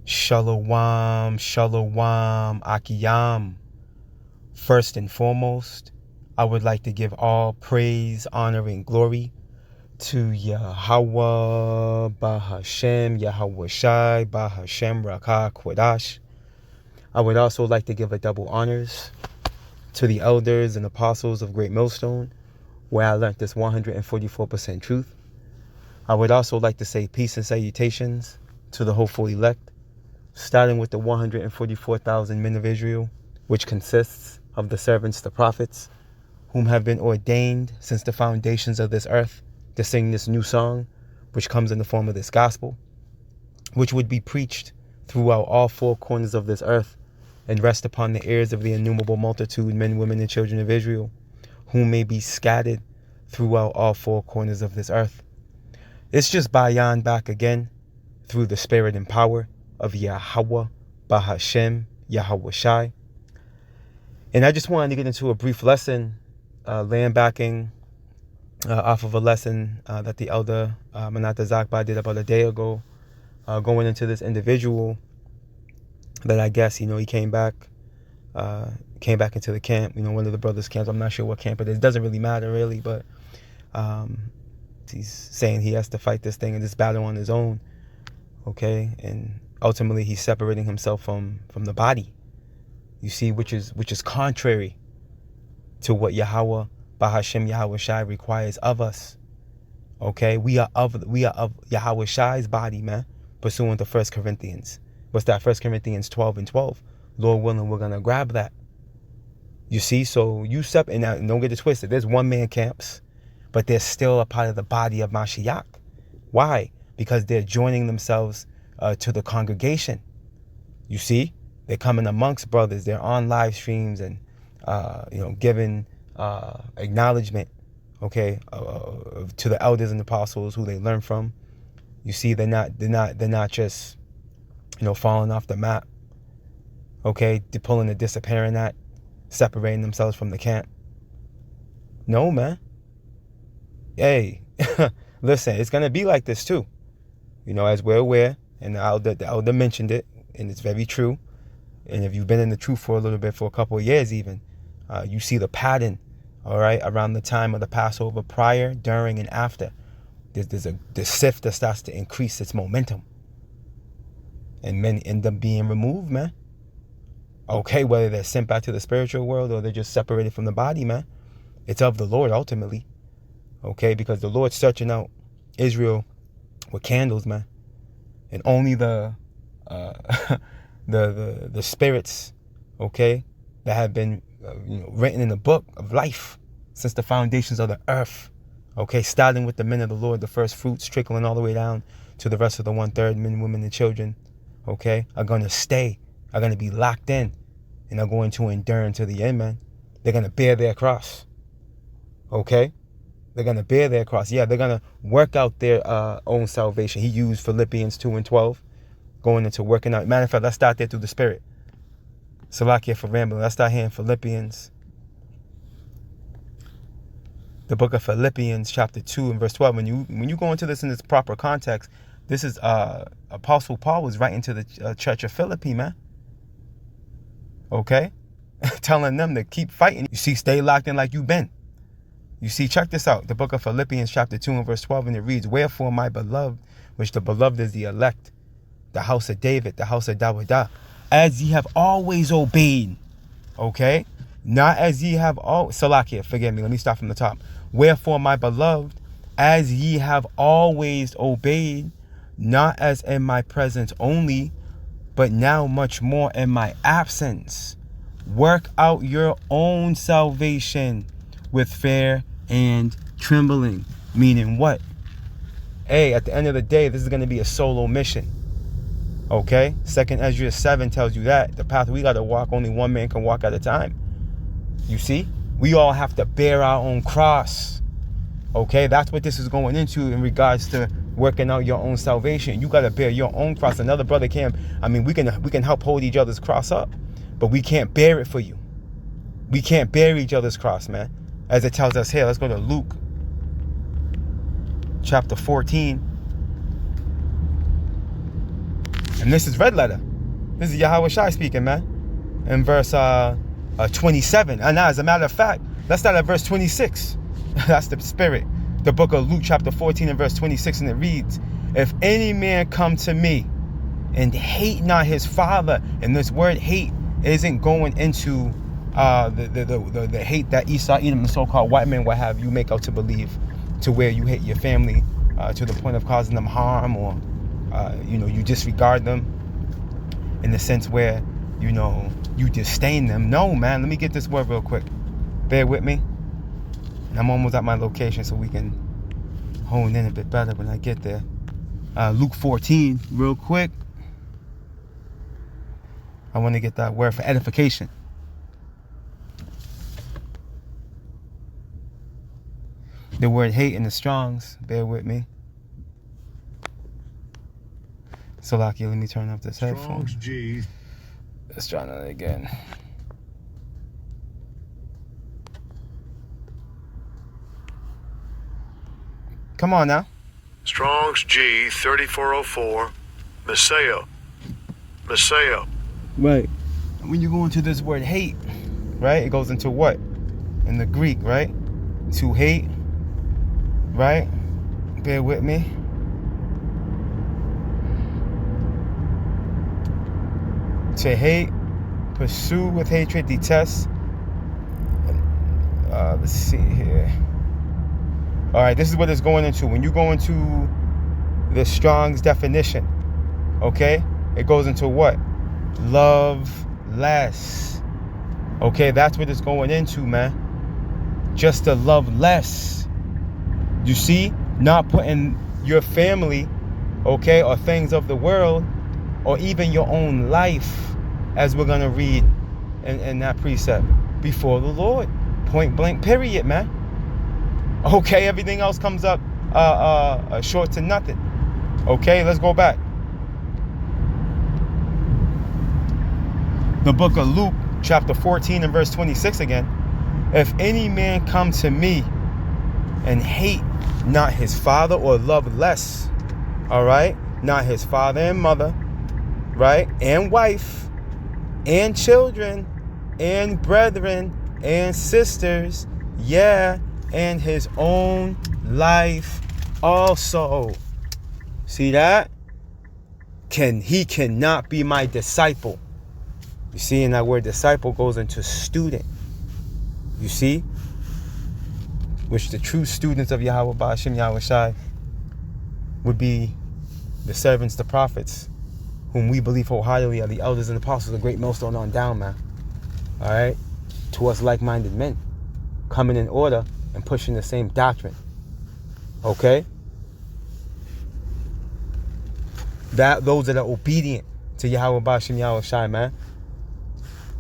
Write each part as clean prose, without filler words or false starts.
Shalom, shalom, akiyam. First and foremost, I would like to give all praise, honor, and glory to Yahweh, Bahashem, Yahweh Shai, Bahashem, Rakah, Kwadash. I would also like to give a double honors to the elders and apostles of Great Millstone, where I learned this 144% truth. I would also like to say peace and salutations to the hopeful elect, starting with the 144,000 men of Israel, which consists of the servants, the prophets, whom have been ordained since the foundations of this earth to sing this new song, which comes in the form of this gospel, which would be preached throughout all four corners of this earth and rest upon the ears of the innumerable multitude, men, women, and children of Israel, whom may be scattered throughout all four corners of this earth. It's just Bayan back again through the spirit and power of Yahweh, Bahashem, Yahweh Shai. And I just wanted to get into a brief lesson, landbacking off of a lesson that the elder Manata Zakba did about a day ago, going into this individual that I guess, he came back into the camp, one of the brothers' camps. I'm not sure what camp it is. It doesn't really matter, really, but he's saying he has to fight this thing and this battle on his own, okay? And ultimately, he's separating himself from the body, you see, which is contrary to what Yahweh, Bahashem, Yahweh Shai requires of us, okay? We are of Yahweh Shai's body, man, pursuant to 1 Corinthians. What's that? 1 Corinthians 12 and 12. Lord willing, we're going to grab that. You see, so you separate, and don't get it twisted. There's one-man camps, but they're still a part of the body of Mashiach. Why? Because they're joining themselves to the congregation. You see, they're coming amongst brothers. They're on live streams and giving acknowledgement, okay, to the elders and apostles who they learn from. You see, they're not just falling off the map, okay, they're pulling the disappearing act, separating themselves from the camp. No, man. Hey, listen, it's gonna be like this too. As we're aware, and the elder mentioned it, and it's very true. And if you've been in the truth for a little bit, for a couple of years even, you see the pattern, all right, around the time of the Passover, prior, during, and after. There's the sift that starts to increase its momentum. And men end up being removed, man. Okay, whether they're sent back to the spiritual world or they're just separated from the body, man. It's of the Lord ultimately. Okay, because the Lord's searching out Israel with candles, man. And only the spirits, okay, that have been written in the book of life since the foundations of the earth, okay, starting with the men of the Lord, the first fruits, trickling all the way down to the rest of the 1/3, men, women, and children, okay, are going to stay, are going to be locked in, and are going to endure until the end, man. They're going to bear their cross, okay? They're going to bear their cross. Yeah, they're going to work out their own salvation. He used Philippians 2 and 12, going into working out. Matter of fact, let's start there through the Spirit. Salakia for rambling. Let's start here in Philippians. The book of Philippians, chapter 2 and verse 12. When you go into this in its proper context, this is Apostle Paul was writing to the church of Philippi, man. Okay? Telling them to keep fighting. You see, stay locked in like you've been. You see, check this out. The book of Philippians, chapter 2 and verse 12, and it reads, "Wherefore, my beloved," which the beloved is the elect, the house of David, the house of Dawidah, "as ye have always obeyed," okay? Not as ye have all, Salakia, forgive me, let me start from the top. "Wherefore, my beloved, as ye have always obeyed, not as in my presence only, but now much more in my absence, work out your own salvation with fear and trembling." Meaning what? Hey, at the end of the day, this is going to be a solo mission. Okay? 2 Ezra 7 tells you that. The path we got to walk, only one man can walk at a time. You see? We all have to bear our own cross. Okay? That's what this is going into in regards to working out your own salvation. You got to bear your own cross. Another brother can't. We can help hold each other's cross up, but we can't bear it for you. We can't bear each other's cross, man. As it tells us here, let's go to Luke chapter 14 And this is red letter. This is Yahweh Shai speaking, man. In verse 27. And now, as a matter of fact, let's start at verse 26. That's the spirit. The book of Luke chapter 14 and verse 26. And it reads, if any man come to me and hate not his father. And this word hate isn't going into the hate that Esau, Edom, the so-called white men will have you make out to believe, to where you hate your family to the point of causing them harm, or you disregard them in the sense where you disdain them. No, man, let me get this word real quick. Bear with me. And I'm almost at my location so we can hone in a bit better when I get there. Luke 14 real quick. I want to get that word for edification. The word hate in the Strongs. Bear with me. So, Laki, let me turn up this headphone. Let's try that again. Come on now. Strong's G 3404. Messiah. Right. When you go into this word hate, right? It goes into what? In the Greek, right? To hate, right? Bear with me. To hate, pursue with hatred, detest. Let's see here. All right, this is what it's going into. When you go into the Strong's definition, okay? It goes into what? Love less. Okay, that's what it's going into, man. Just to love less. You see? Not putting your family, okay, or things of the world, or even your own life, as we're going to read in that precept, before the Lord. Point blank, period, man. Okay, everything else comes up short to nothing. Okay, let's go back. The book of Luke, chapter 14 and verse 26 again. If any man come to me and hate not his father, or love less, all right, not his father and mother, right, and wife, and children, and brethren, and sisters, yeah, and his own life also. See that? He cannot be my disciple. You see, and that word disciple goes into student. You see? Which the true students of Yahweh Ba'ashem Yahweh Shai would be the servants, the prophets, whom we believe wholeheartedly are the elders and apostles, the great millstone on down, man. All right? To us like-minded men, coming in order and pushing the same doctrine. Okay? Those that are obedient to Yahweh Ba'ashem Yahweh Shai, man.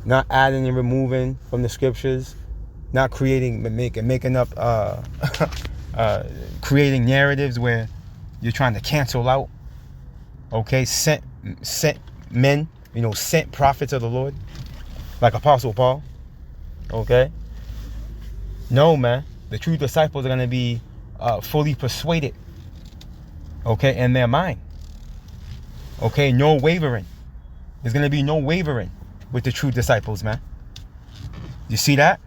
Not adding and removing from the scriptures, not making up creating narratives where you're trying to cancel out, okay, sent men, sent prophets of the Lord, like Apostle Paul, okay. No, man, the true disciples are going to be fully persuaded, okay, in their mind, okay. No wavering. There's going to be no wavering with the true disciples, man. You see that?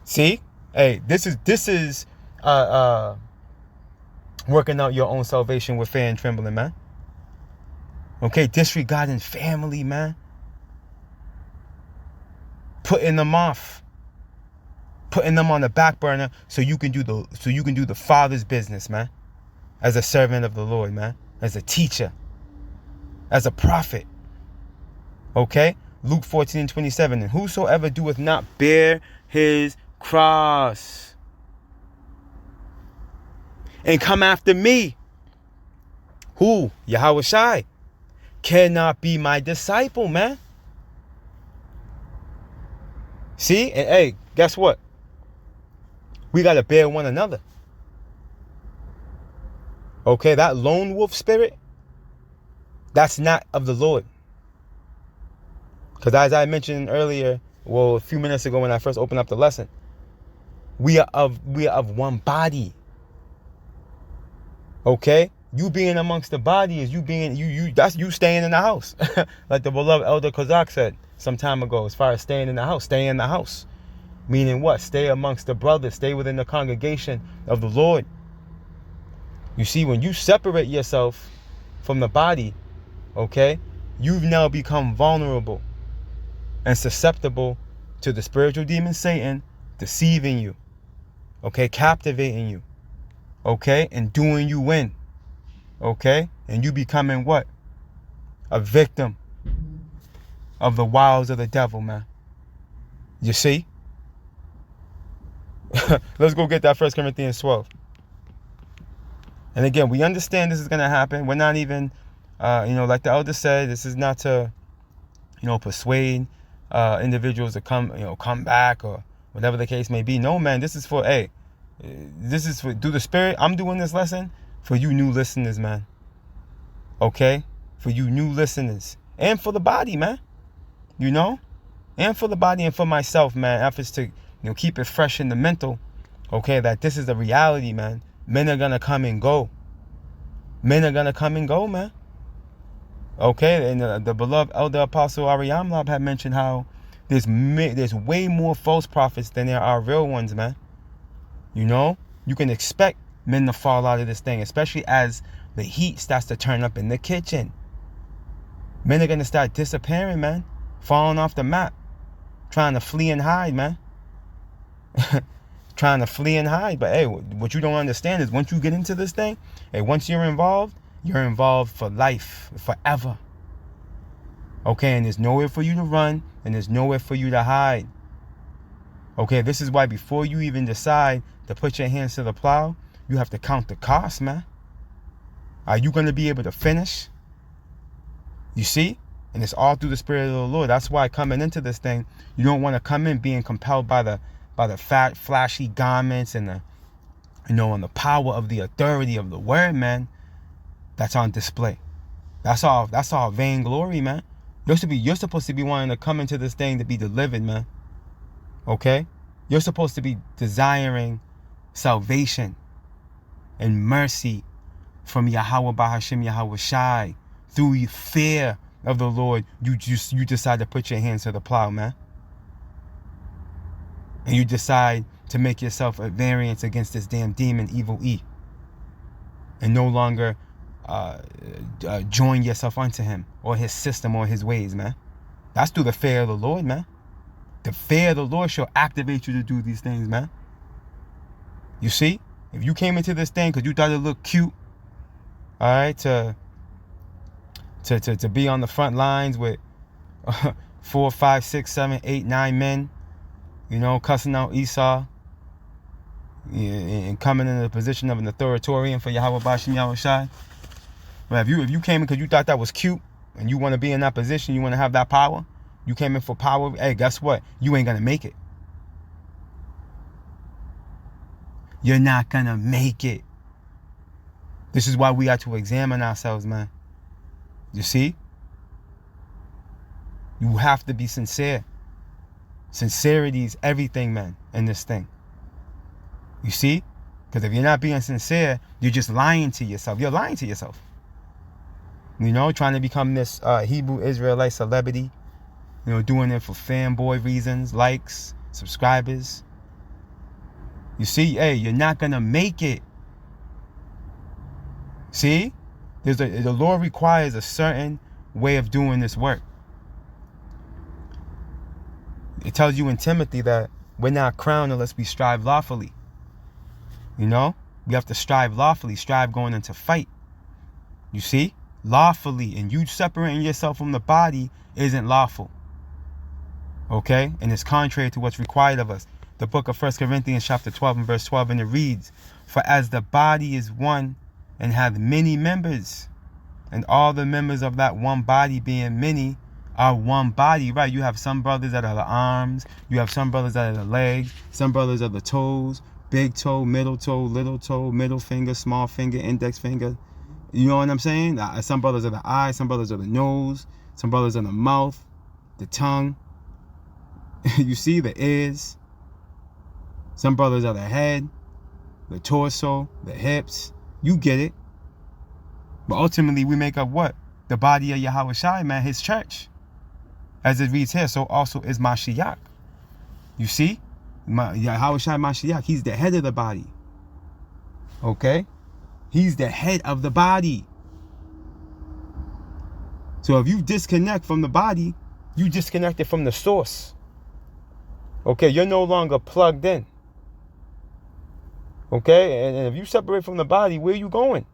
See? Hey, this is working out your own salvation with fear and trembling, man. Okay, disregarding family, man. Putting them off. Putting them on the back burner so you can do the Father's business, man. As a servant of the Lord, man. As a teacher. As a prophet. Okay? Luke 14 and 27. And whosoever doeth not bear his cross and come after me, who? Yahweh Shai, cannot be my disciple, man. See? And hey, guess what? We got to bear one another. Okay? That lone wolf spirit, that's not of the Lord. Because as I mentioned earlier, a few minutes ago when I first opened up the lesson, we are of one body. Okay? You being amongst the body is you being that's you staying in the house. Like the beloved elder Kozak said some time ago, as far as staying in the house, stay in the house. Meaning what? Stay amongst the brothers, stay within the congregation of the Lord. You see, when you separate yourself from the body, okay, you've now become vulnerable and susceptible to the spiritual demon Satan deceiving you, okay, captivating you, okay, and doing you in, okay, and you becoming what? A victim of the wiles of the devil, man. You see? Let's go get that 1 Corinthians 12. And again, we understand this is going to happen. We're not even, like the elder said, this is not to, persuade individuals to come back or whatever the case may be. No, man, this is for, through the Spirit. I'm doing this lesson for you new listeners, man. Okay? For you new listeners. And for the body, man. And for the body and for myself, man. Efforts to, keep it fresh in the mental. Okay? That this is the reality, man. Men are going to come and go. Men are going to come and go, man. Okay? And the beloved elder apostle Ariamlab had mentioned how there's way more false prophets than there are real ones, man. You can expect men to fall out of this thing, especially as the heat starts to turn up in the kitchen. Men are going to start disappearing, man. Falling off the map. Trying to flee and hide, man. Trying to flee and hide. But hey, what you don't understand is once you get into this thing, once you're involved for life, forever. Okay, and there's nowhere for you to run, and there's nowhere for you to hide. Okay, this is why before you even decide to put your hands to the plow, you have to count the cost, man. Are you going to be able to finish? You see? And it's all through the Spirit of the Lord. That's why coming into this thing, you don't want to come in being compelled by the fat, flashy garments and the, and the power of the authority of the word, man. That's on display. That's all vainglory, man. You're supposed to be wanting to come into this thing to be delivered, man. Okay? You're supposed to be desiring salvation and mercy from Yahweh Bahashim Yahweh Shai. Through fear of the Lord, you decide to put your hands to the plow, man. And you decide to make yourself a variance against this damn demon, evil E. And no longer join yourself unto him or his system or his ways, man. That's through the fear of the Lord, man. The fear of the Lord shall activate you to do these things, man. You see? If you came into this thing because you thought it looked cute, all right, to be on the front lines with 4, 5, 6, 7, 8, 9 men, cussing out Esau, and coming in the position of an authoritarian for Yahweh Bashim Yahweh Shai. But if you came in because you thought that was cute and you want to be in that position, you want to have that power, you came in for power, hey, guess what? You ain't going to make it. You're not going to make it. This is why we got to examine ourselves, man. You see? You have to be sincere. Sincerity is everything, man, in this thing. You see? Because if you're not being sincere, you're just lying to yourself. You're lying to yourself. Trying to become this Hebrew Israelite celebrity. Doing it for fanboy reasons, likes, subscribers. You see, hey, you're not going to make it. See? The Lord requires a certain way of doing this work. It tells you in Timothy that we're not crowned unless we strive lawfully. We have to strive lawfully, strive going into fight. You see? Lawfully. And you separating yourself from the body isn't lawful. Okay? And it's contrary to what's required of us. The book of 1 Corinthians chapter 12 and verse 12, and it reads, "For as the body is one and hath many members, and all the members of that one body being many are one body," right? You have some brothers that are the arms, you have some brothers that are the legs, some brothers are the toes, big toe, little middle finger, small finger, index finger. You know what I'm saying? Some brothers are the eyes, some brothers are the nose, some brothers are the mouth, the tongue. You see, the ears. Some brothers are the head, the torso, the hips. You get it. But ultimately, we make up what? The body of Yahweh Shai, man, his church. As it reads here, so also is Mashiach. You see? Yahweh Shai Mashiach, he's the head of the body. Okay? He's the head of the body. So if you disconnect from the body, you disconnected from the source. Okay? You're no longer plugged in. Okay? And if you separate from the body, where are you going?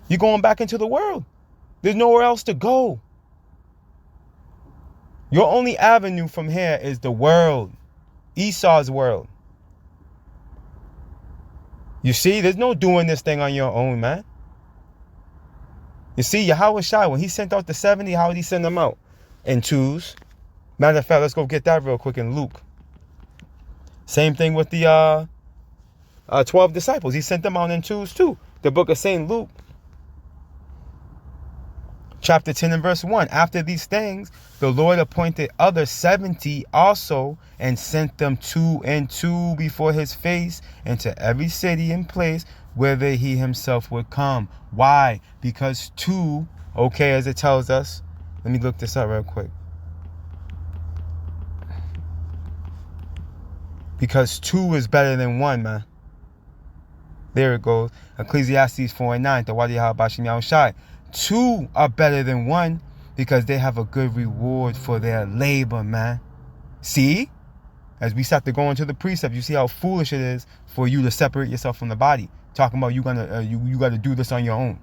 You're going back into the world. There's nowhere else to go. Your only avenue from here is the world. Esau's world. You see, there's no doing this thing on your own, man. You see, Yahweh Shai, when he sent out the 70, how did he send them out? In twos. Matter of fact, let's go get that real quick in Luke. Same thing with the 12 disciples. He sent them out in twos too. The book of St. Luke, chapter 10 and verse 1. After these things, the Lord appointed other 70 also, and sent them 2 and 2 before his face into every city and place whither he himself would come. Why? Because 2, okay, as it tells us. Let me look this up real quick. Because 2 is better than 1, man. There it goes. Ecclesiasticus 4 and 9. 2 are better than 1 because they have a good reward for their labor, man. See? As we start to go into the precept, you see how foolish it is for you to separate yourself from the body. Talking about you got to do this on your own.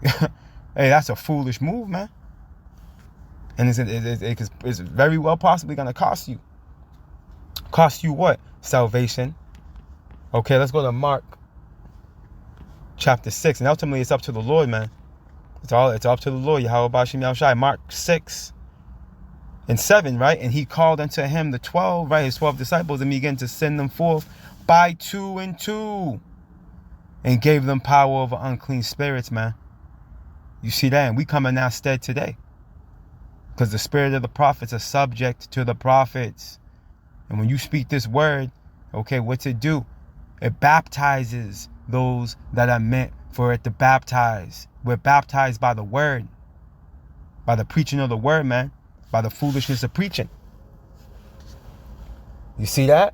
Hey, that's a foolish move, man. And it's very well possibly going to cost you. Cost you what? Salvation. Okay, let's go to Mark chapter 6. And ultimately, it's up to the Lord, man. It's up to the Lord. Yahweh Bashim Yahushai. Mark 6 and 7, right? And he called unto him the 12, right? His 12 disciples, and began to send them forth by 2 and 2. And gave them power over unclean spirits, man. You see that? And we come in our stead today. Because the spirit of the prophets are subject to the prophets. And when you speak this word, okay, what's it do? It baptizes those that are meant for it to baptize. We're baptized by the word. By the preaching of the word, man. By the foolishness of preaching. You see that?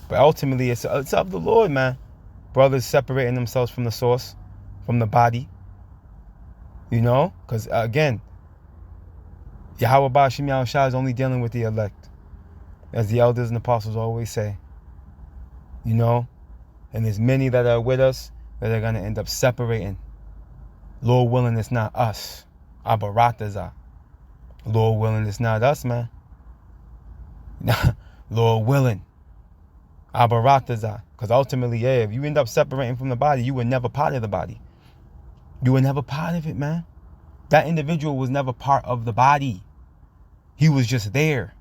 But ultimately, it's of the Lord, man. Brothers separating themselves from the source, from the body. You know? Because, again, Yahweh Ba'ashim Yahushua is only dealing with the elect. As the elders and apostles always say. You know? And there's many that are with us that are going to end up separating. Lord willing, it's not us. Abaratazah. Lord willing, it's not us, man. Lord willing. Abaratazah. Because ultimately, yeah, if you end up separating from the body, you were never part of the body. You were never part of it, man. That individual was never part of the body. He was just there.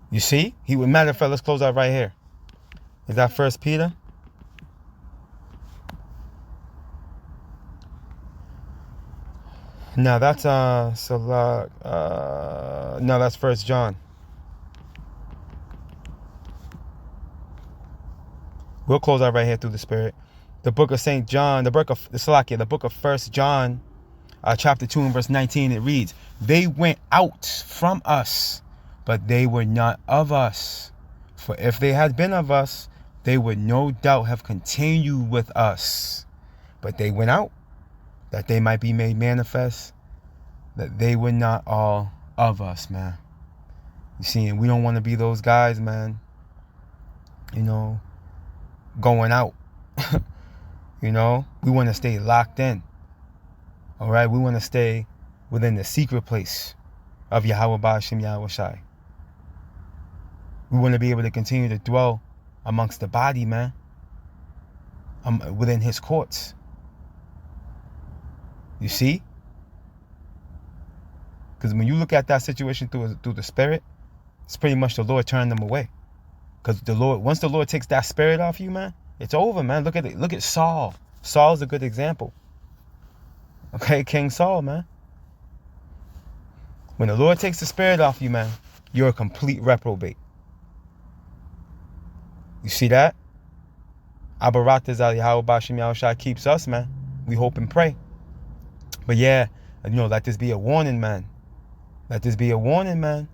You see? Matter of fact, let's close out right here. Is that 1 Peter? No, that's no, that's 1 John. We'll close out right here through the Spirit. The book of St. John, the book of 1 John, chapter 2 and verse 19, it reads, they went out from us, but they were not of us. For if they had been of us, they would no doubt have continued with us. But they went out, that they might be made manifest, that they were not all of us, man. You see, and we don't want to be those guys, man, you know, going out. You know, we want to stay locked in. All right, we want to stay within the secret place of Yahweh Ba'ashim Yahushai. We want to be able to continue to dwell amongst the body, man, within his courts. You see? Because when you look at that situation through the Spirit, it's pretty much the Lord turning them away. Because once the Lord takes that spirit off you, man, it's over, man. Look at Saul. Saul's a good example. Okay, King Saul, man. When the Lord takes the spirit off you, man, you're a complete reprobate. You see that? Abarataz Ali Hawabashim Yahushua keeps us, man. We hope and pray. But yeah, let this be a warning, man. Let this be a warning, man.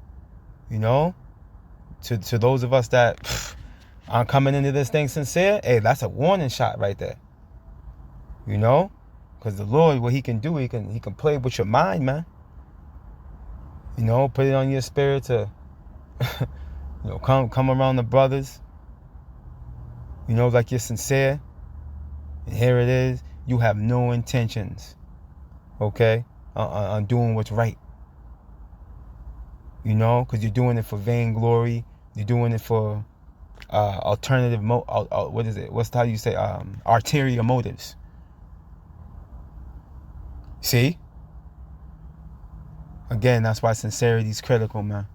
To those of us that aren't coming into this thing sincere, hey, that's a warning shot right there. Because the Lord, what he can do, he can play with your mind, man. Put it on your spirit to come around the brothers. Like you're sincere. And here it is. You have no intentions, okay, on doing what's right. Because you're doing it for vainglory. You're doing it for alternative what is it? What's how you say ulterior motives? See? Again, that's why sincerity is critical, man.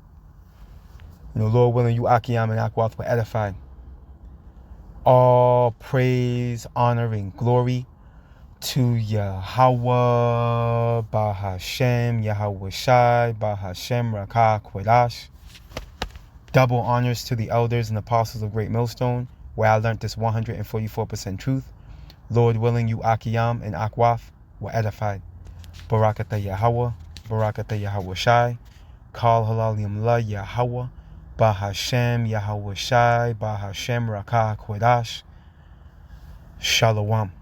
Lord willing, you Akiyam and Akwath were edified. All praise, honor, and glory to Yahweh, Bahashem, Yahweh Shai, Bahashem, Rakah, Kwadash. Double honors to the elders and apostles of Great Millstone, where I learned this 144% truth. Lord willing, you Akiyam and Akwath were edified. Barakatah Yahweh, Barakatah Yahweh Shai, Kal Halalim La Yahweh, Bahashem, Yahweh Shai, Bahashem, Rakah, Kwadash. Shalom.